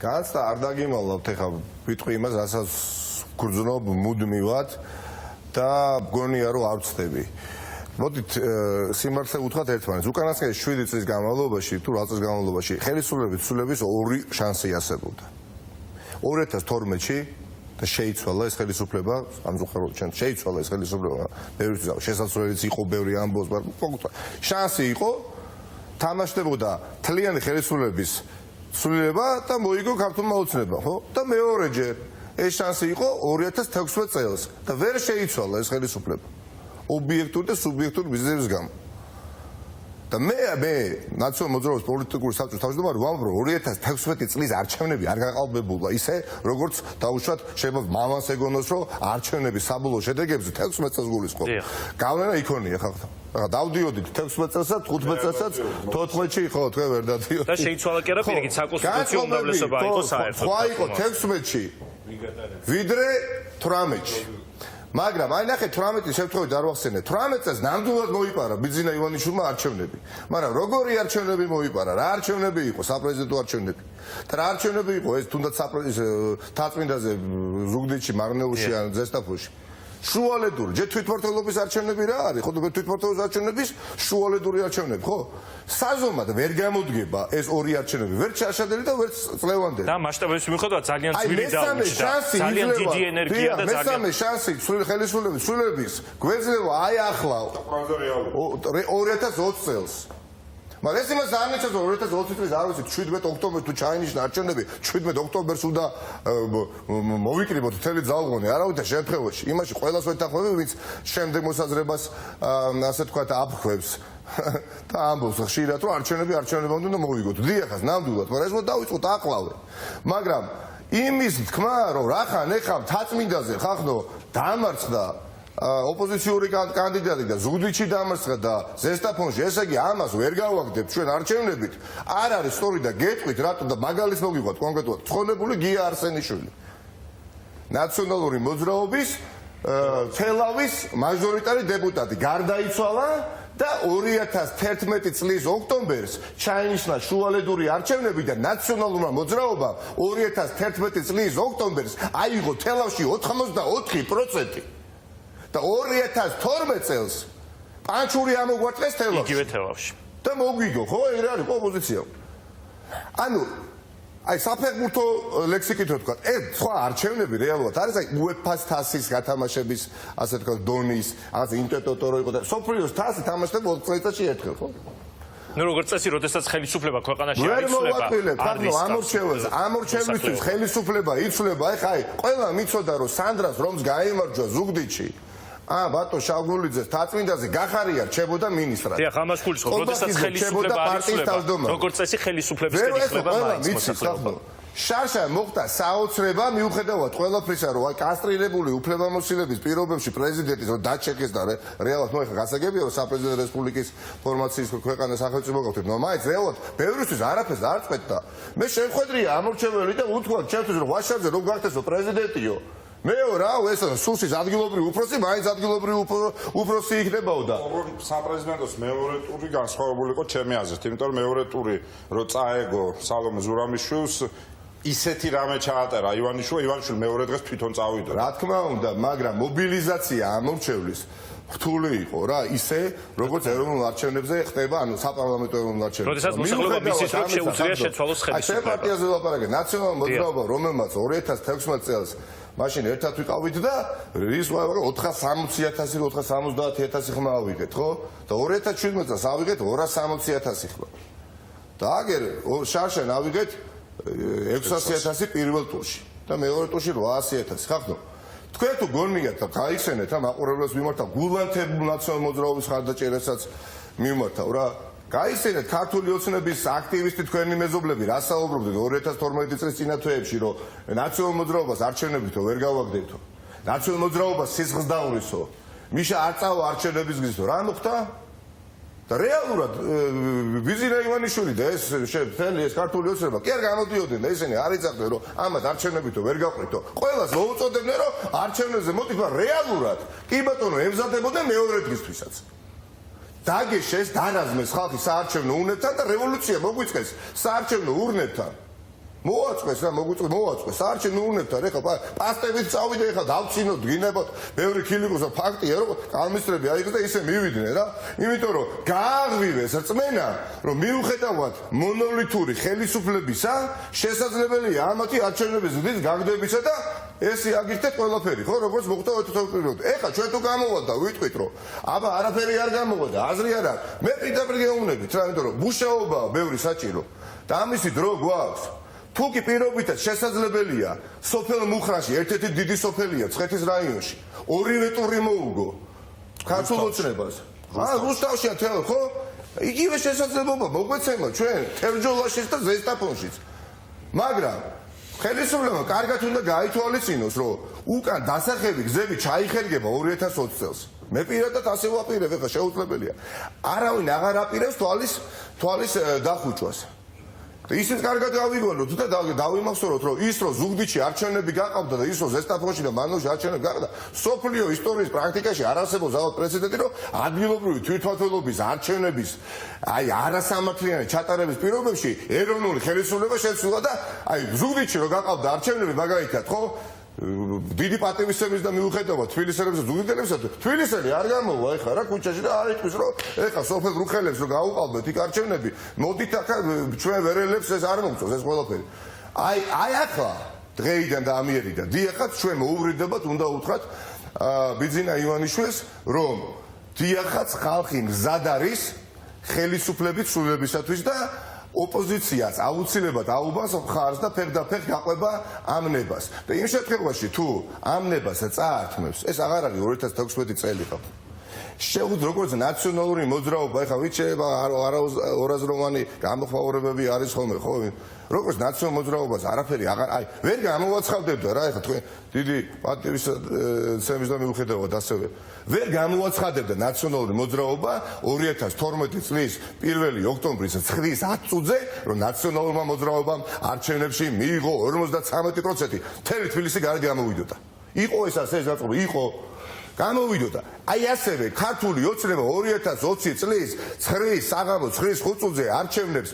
განცდა არ დაგიმალავთ ეხლა ვიტყვი იმას, რასაც გრძნობ მუდმივად და მგონია რომ არ ვცდები. მოდით სიმართლე უთხრათ ერთმანეთს. უკანასკნელი 7 წლის განმავლობაში თუ 8 წლის განმავლობაში ხელისუფლების ცვლილების ორი შანსი არსებობდა. 2012-ში და შეიცვალა ეს ხელისუფლება, ამზუხაროდ ჩვენ შეიცვალა ეს ხელისუფლება. ბევრი შესაძლებელიც იყო, ბევრი ამბობს, მაგრამ შანსი იყო თამაშდებოდა თლიანი ხელისუფლების ცვლილება და მოიგო ქართულმა ოცნებამ, ხო? და მეორეჯერ ეს შანსი იყო 2016 წელს და ვერ შეიცვალა ეს ხელისუფლება. ობიექტური და სუბიექტური მიზეზების გამო. და მე ნაციონალურ მოძრაობის პოლიტიკური საბჭოს თავმჯდომარე ვამბობ, რომ 2016 წლის არჩევნები არ გაყალბებულა ისე, როგორც დაუშვათ შეიძლება მამას ეგონოს, რომ არჩევნების საბოლოო შედეგებზე 16 წელს გულისხმობ. გავლენა იქონია ხალხთან. ახლა დავდიოდით 16 წელსაც, 15 წელსაც, 14-ში ხო, თქვენ ვერ დადიოდით. და შეიცვალა კი არა პირიქით საკონსტიტუციო უმრავლესობა იყო საერთოდ. ხო, იყო 16-ში. ვიდრე 18-ში. მაგრამ აი ნახე 18-ის შემთხვევით არ ვახსენე 18 წელს ნამდვილად მოიპარა ბიძინა ივანიშვილმა არჩევნები მაგრამ როგორი არჩევნები მოიპარა რა არჩევნები იყო საპრეზიდენტო არჩევნები და რა არჩევნები იყო ეს თუნდაც თაწმინდაზე ზუგდიდში მარნეულში ან ზესტაფონში შუალედური ჯერ თვითმმართველობის არჩევნები რა არის ხო თვითმმართველობის არჩევნების შუალედური არჩევნები ხო საზომად ვერ გამოდგება ეს ორი არჩევნები ვერ ჩაშადელი და ვერ წლევანდელი და მასშტაბების მიხედვით ძალიან ძვირი დაუჭდა ძალიან დიდი ენერგია და ძალიან მესამე შანსი ხელისუფლების ცვლილების გვეძლევა აი ახლა 2020 წელს მაგრამ ეს იმას არ ნიშნავს რომ 2020 წლის არ ვიცი 17 ოქტომბერს თუ ჩაინიშნა არჩევნები 17 ოქტომბერს უნდა მოვიკრიბოთ მთელი ძალღონი არავითარ შემთხვევაში იმაში ყველას ვეთანხმები ვინც შემდეგ მოსაზრებას ასე თქვა აფრქვევს და ამბობს ხშირად რომ არჩევნებამდე უნდა მოვიგოთ დიახაც ნამდვილად მაგრამ ეს დავიწყოთ აკლავე მაგრამ იმის თქმა რომ რახან ეხლა თაწმინდაზე ხახნო დამარცხდა ოპოზიციური კანდიდატი და ზუგდიდში დამარცხდა და ზესტაფონში ესე იგი ამას ვერ გავაგდებ ჩვენ არჩევნებით არ არის სწორი და გეტყვით რატო და მაგალითს მოგიყვათ კონკრეტულად ცხონებული გია არსენიშვილი ნაციონალური მოძრაობის თელავის მაჟორიტარი დეპუტატი გარდაიცვალა და 2011 წლის ოქტომბერს ჩაინიშნა შუალედური არჩევნები და ნაციონალურმა მოძრაობამ 2011 წლის ოქტომბერს აიღო თელავში 84% და 2012 წელს პანჩური ამოგვაწეს თელავში. იგივე თელავში. და მოგვიგო, ხო, ეგრე არის ოპოზიცია. ანუ აი საფეხბურთო ლექსიკით ვთქვა, სხვა არჩევნები რეალურად არის აი UEFA-ს თასის გათამაშების, ასე თქვა, დონის, რაღაც ინტერტოტორო იყო და სოფლიოს თასი თამაშდება 20 წელიწადში ერთხელ, ხო? ნუ როგორც წესი, როდესაც ხელისუფლება ქვეყანაში არ იცვლება, ამორჩევლისთვის ხელისუფლება იცვლება, ეხა აი, ყველა მიცოდა რომ სანდრას რომს გაიმარჯვა ზუგდიდში. ბატო შავგულიძეს თაწმინდაზე გახარია რჩებოდა მინისტრად. დიახ, ამას გულისხმობ, როდესაც ხელისუფლება არ იცვლება. როგორც წესი, ხელისუფლების ხელისუფლება მაინც მოსახლეობა. შარშა მოხდა საოცრება მიუხედავად ყველაფრისა, რომ აი კასტრირებული უფლებამოსილების პირობებში პრეზიდენტის რომ დაჩეკეს და რეალურად მოიხა გასაგებია, რომ საპრეზიდენტო რესპუბლიკის ფორმაციის ქვეყანა სახელმწიფო გავხდით, მაგრამ მაინც რეალურად ბევრისთვის არაფერს არ წყვეტდა. მე შემხედრია ამორჩეველი და უთქვა ჩემთვის რომ ვაშარზე რომ გახდესო პრეზიდენტიო. მეო რა ეს სუსის ადგილობრივი უფროსი მაინც ადგილობრივი უფროსი იქნებაო და საპრეზიდენტოს მეორე ტური განსხვავებული იყო ჩემი აზრით, იმიტომ რომ მეორე ტური რო წაეგო სალომე ზურამიშვილს ისეთი რამე ჩაატარა ივანიშვილი მეორე დღეს თვითონ წავიდა. რა თქმა უნდა, მაგრამ მობილიზაცია ამორჩევლის რთული იყო რა, ისე როგორც ეროვნულ არჩევნებზე ხდება, ანუ საპარლამენტო ეროვნულ არჩევნებზე. როდესაც მოსახლეობა მისის რომ შეუძლია შეცვალოს ხელისუფლება. აი, პარტიაზე ვლაპარაკე, ნაციონალურ მოძრაობა, რომელმაც 2016 წელს მაშინ ერთად ვიყავით და ის 460,000 470,000 ხმა ავიღეთ, ხო? და 2017 წელს ავიღეთ 260,000 ხმა. და აგერ შარშან ავიღეთ 600,000 პირველ ტურში და მეორე ტურში 800,000, ხახნო. თქვენ თუ გონიათ და გაიხსენეთ ამ აყურებლებს მიმართა გულანთებულ ნაციონალურ მოძრაობის ხარდაჭერასაც მიმართავ რა. გაიხსენეთ ქართული ოცნების აქტივისტი თქვენი მეზობლები რა საუბრობდნენ 2012 წლის წინა თვეებში რომ ნაციონალურ მოძრაობას არჩევნებითო ვერ გავაგდებთო. ნაციონალურ მოძრაობას სისხლს დაურისო. მიშა არ წავა არჩევნების გზითო. რა მოხდა? და რეალურად ბიძინა ივანიშვილი და ეს მთელი ეს ქართული ოცნება კი არ გამოდიოდნენ და ისინი არ იცავდნენ რომ ამათ არჩევნებითო ვერ გავყრითო. ყველას მოუწოდებდნენ რომ არჩევნებზე მოდით რეალურად კი ბატონო ემზადებოდნენ მეორე დღისთვისაც. დაგეშეს, დანაზმეს ხალხი საარჩევნო უნებთან და რევოლუცია მოგვიწყეს საარჩევნო ურნებთან. მოაწყეს რა მოგვიწევს მოაწყეს საერთოდ ნუუნებთან ეხლა პასტებით წავიდე ეხლა დავცინოთ გინებოთ ბევრი ქილიკოს ფაქტია რომ კალმისტრები აიღეს და ისე მივიდნენ რა იმიტომ რომ გააღვივეს რწმენა რომ მიუხედავად მონოლითური ხელისუფლებისა შესაძლებელია ამათი არჩევნების ზრდის გაგდებისა და ეს იაგირდეთ ყველაფერი ხო როგორც მოხდა 2021 ეხლა ჩვენ თუ გამოვადა ვიტყვით რომ აბა არაფერი არ გამოვადა აზრი არ აქვს მე პირდაპირ გეუბნებით რა იმიტომ რომ მუშაობაა ბევრი საჭირო და ამისი დრო გვაქვს თუ კი პირობითად შესაძლებელია სოფელ მუხრაში ერთ-ერთი დიდი სოფელია ცხეთის რაიონში ორივე ტური მოუგო ქართულ ოცნებას რუსთავშია თელ ხო იგივე შესაძლებლობა მოგვეცემა ჩვენ თერჯოლაშიც და ზესტაფონშიც მაგრამ ხელისუფლებამ კარგად უნდა გაითვალისწინოს რომ უკან დასახები გზები ჩაიხერგება 2020 წელს მე პირადად ასე ვაპირებ ეხლა შეუძლებელია არავინ აღარ აპირებს თვალის დახუჭვას ისიც კარგად გავიგონოთ და დავიმახსოვროთ რომ ის რომ ზუგდიდში არჩევნები გაყავდა და ის რომ ზესტაფონში და მანოში არჩევნები გაყავდა სოფლიო ისტორიის პრაქტიკაში არ არსებობს ალბათ პრეცედენტი რომ ადგილობრივი თვითმმართველობის არჩევნების აი არასამართლიანი ჩატარების პირობებში ეროვნული ხელისუფლება შეცვლა და აი ზუგდიდში რომ გაყავდა არჩევნები მაგალითად ხო დიდი პატივისცემის და მიუხედავად თბილისელებსა ზუგდიდელებსა თბილისელი არ გამოვა ეხლა რა ქუჩაში და არ იტყვის რომ ეხლა სოფელ რუხელებს რომ გაუყალბეთ იქ არჩევნები მოდით ახლა ჩვენ ვერელებს ეს არ მოგწონს ეს ყველაფერი აი ახლა დღეიდან და ამიერიდან დიახაც ჩვენ მოუბრიდებათ უნდა უთხრათ ბიძინა ივანიშვილს რომ დიახაც ხალხი მზად არის ხელისუფლების სრულებისათვის და ოპოზიციას აუცილებლად აუბანს მხარს და ფეხ გაყვება ამ ნებას. და იმ შემთხვევაში თუ ამ ნებას წაართმევს, ეს აღარ არის 2016 წელი ხო? შეუძლია როგორც ნაციონალური მოძრაობა, ეხლა ვით შეიძლება ორაზროვანი გამოხმაურებები არის ხოლმე, ხო? როგორც ნაციონალურ მოძრაობას არაფერი აღარ აი ვერ გამოვაცხადებდა რა ეხლა თქვენ დიდი პატივისცემის და მიუხედავად ასევე ვერ გამოვაცხადებდა ნაციონალური მოძრაობა 2012 წლის 1 ოქტომბრის 9-10 წუთზე რომ ნაციონალურმა მოძრაობამ არჩევნებში მიიღო 53% მთელი თბილისი გარეთ გამოვიდოდა იყო ეს ასე დაწყობა იყო გამოვიდოდა აი ასევე ქართული ოცნება 2020 წლის 9 საღამოს 9-5 წუთზე არჩევნებს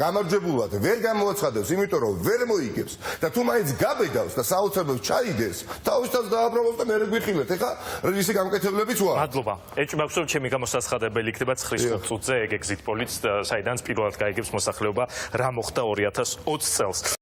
გამარჯვებულად ვერ გამოაცხადებს იმიტომ რომ ვერ მოიგებს და თუ მაინც გაბედავს და საოცრებებს ჩაიგდეს თავისთავად დააბრალოს და მე გვიხილეთ ეხა რისი გამკეთებლებიც ვარ მადლობა ეჭვმაქვს რომ ჩემი გამოსაცხადებელი იქნება 9-5 წუთზე ეგ ეგზიტ პოლიც საიდანაც პირველად გაიგებს მოსახლეობა რა მოხდა 2020 წელს